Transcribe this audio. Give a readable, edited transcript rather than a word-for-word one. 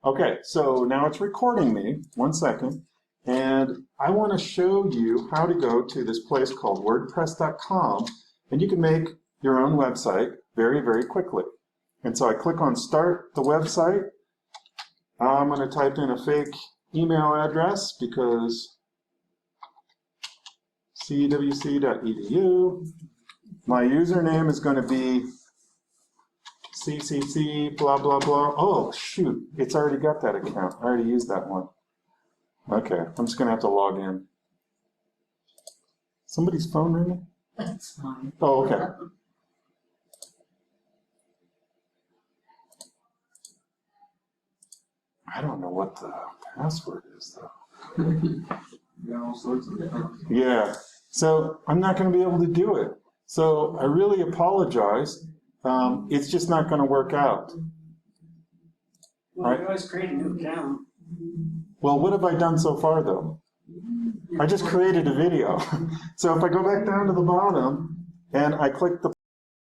Okay, so now it's recording me. 1 second. And I want to show you how to go to this place called WordPress.com, and you can make your own website very, very quickly. And so I click on Start the Website. I'm going to type in a fake email address because cwc.edu. My username is going to be ccc blah, blah, blah. Oh, shoot, it's already got that account. I already used that one. Okay, I'm just going to have to log in. Somebody's phone ringing? That's fine. Oh, okay. I don't know what the password is, though. Yeah, so I'm not going to be able to do it. So I really apologize. It's just not going to work out. Well, you always create a new account. Well, what have I done so far, though? I just created a video. So if I go back down to the bottom and I click the